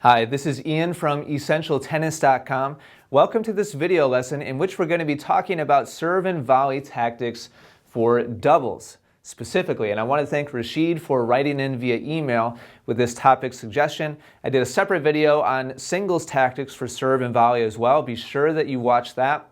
Hi, this is Ian from EssentialTennis.com. Welcome to this video lesson in which we're going to be talking about serve and volley tactics for doubles specifically. And I want to thank Rashid for writing in via email with this topic suggestion. I did a separate video on singles tactics for serve and volley as well. Be sure that you watch that.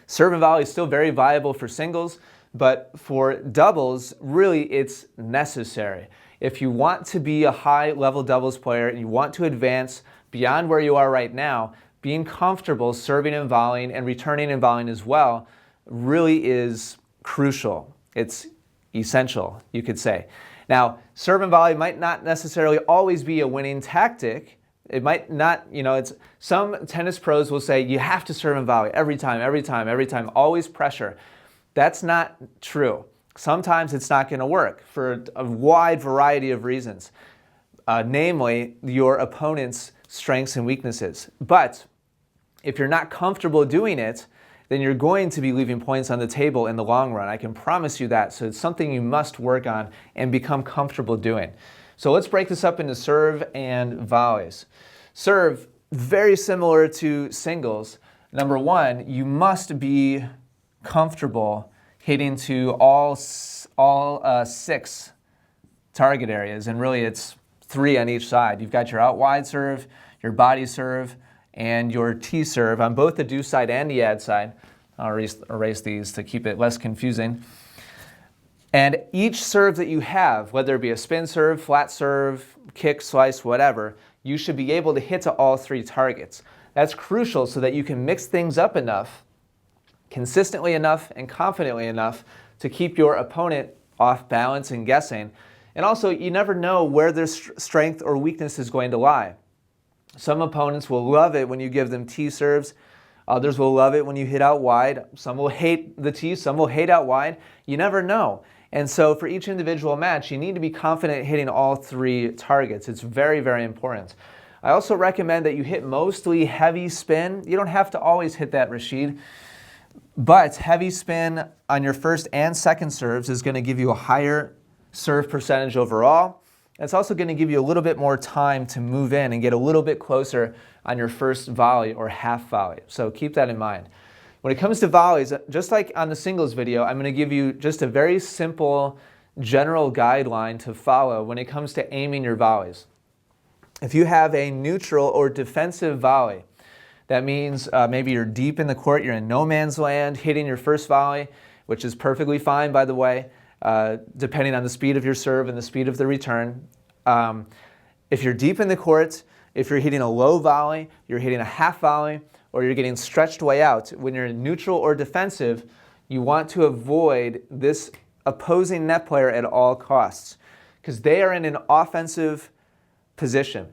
Serve and volley is still very viable for singles, but for doubles, really it's necessary. If you want to be a high-level doubles player and you want to advance beyond where you are right now, being comfortable serving and volleying and returning and volleying as well really is crucial. It's essential, you could say. Now, serve and volley might not necessarily always be a winning tactic. It might not, some tennis pros will say you have to serve and volley every time, always pressure. That's not true. Sometimes it's not going to work for a wide variety of reasons, namely your opponent's strengths and weaknesses. But if you're not comfortable doing it, then you're going to be leaving points on the table in the long run. I can promise you that. So it's something you must work on and become comfortable doing. So let's break this up into serve and volleys. Serve, very similar to singles. Number one, you must be comfortable hitting to all six target areas, and really it's 3 on each side. You've got your out wide serve, your body serve, and your T serve on both the do side and the ad side. I'll erase these to keep it less confusing. And each serve that you have, whether it be a spin serve, flat serve, kick, slice, whatever, you should be able to hit to all 3 targets. That's crucial so that you can mix things up enough, consistently enough and confidently enough to keep your opponent off balance and guessing. And also, you never know where their strength or weakness is going to lie. Some opponents will love it when you give them T serves. Others will love it when you hit out wide. Some will hate the T, some will hate out wide. You never know. And so for each individual match, you need to be confident hitting all 3 targets. It's very, very important. I also recommend that you hit mostly heavy spin. You don't have to always hit that, Rashid. But heavy spin on your first and second serves is going to give you a higher serve percentage overall. It's also going to give you a little bit more time to move in and get a little bit closer on your first volley or half volley. So keep that in mind. When it comes to volleys, just like on the singles video, I'm going to give you just a very simple general guideline to follow when it comes to aiming your volleys. If you have a neutral or defensive volley, that means maybe you're deep in the court, you're in no man's land, hitting your first volley, which is perfectly fine, by the way, depending on the speed of your serve and the speed of the return. If you're deep in the court, if you're hitting a low volley, you're hitting a half volley, or you're getting stretched way out, when you're in neutral or defensive, you want to avoid this opposing net player at all costs because they are in an offensive position.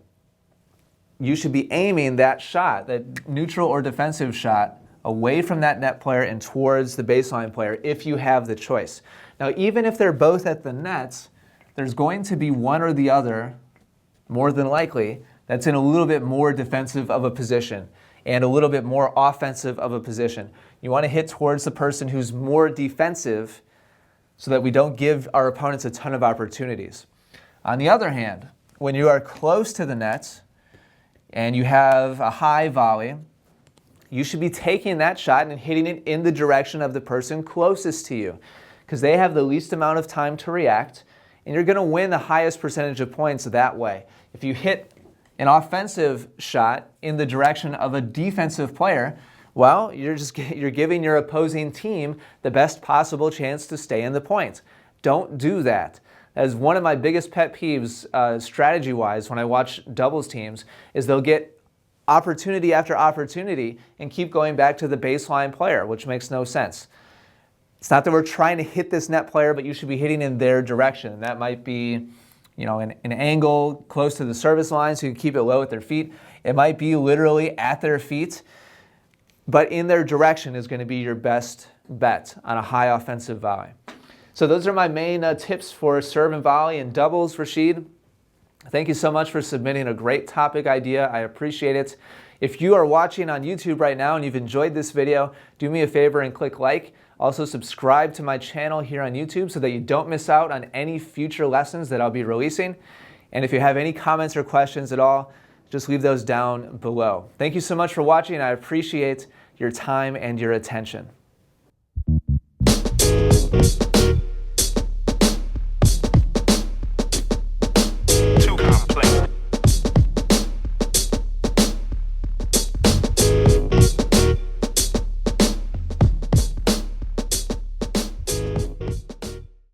You should be aiming that shot, that neutral or defensive shot, away from that net player and towards the baseline player if you have the choice. Now, even if they're both at the nets, there's going to be one or the other, more than likely, that's in a little bit more defensive of a position and a little bit more offensive of a position. You want to hit towards the person who's more defensive so that we don't give our opponents a ton of opportunities. On the other hand, when you are close to the nets, and you have a high volley, you should be taking that shot and hitting it in the direction of the person closest to you because they have the least amount of time to react, and you're going to win the highest percentage of points that way. If you hit an offensive shot in the direction of a defensive player, well, you're giving your opposing team the best possible chance to stay in the points. Don't do that. That is one of my biggest pet peeves strategy-wise when I watch doubles teams is they'll get opportunity after opportunity and keep going back to the baseline player, which makes no sense. It's not that we're trying to hit this net player, but you should be hitting in their direction. That might be an angle close to the service line so you can keep it low at their feet. It might be literally at their feet, but in their direction is going to be your best bet on a high offensive volley. So those are my main tips for serve and volley and doubles, Rashid. Thank you so much for submitting a great topic idea. I appreciate it. If you are watching on YouTube right now and you've enjoyed this video, do me a favor and click like. Also subscribe to my channel here on YouTube so that you don't miss out on any future lessons that I'll be releasing. And if you have any comments or questions at all, just leave those down below. Thank you so much for watching. I appreciate your time and your attention.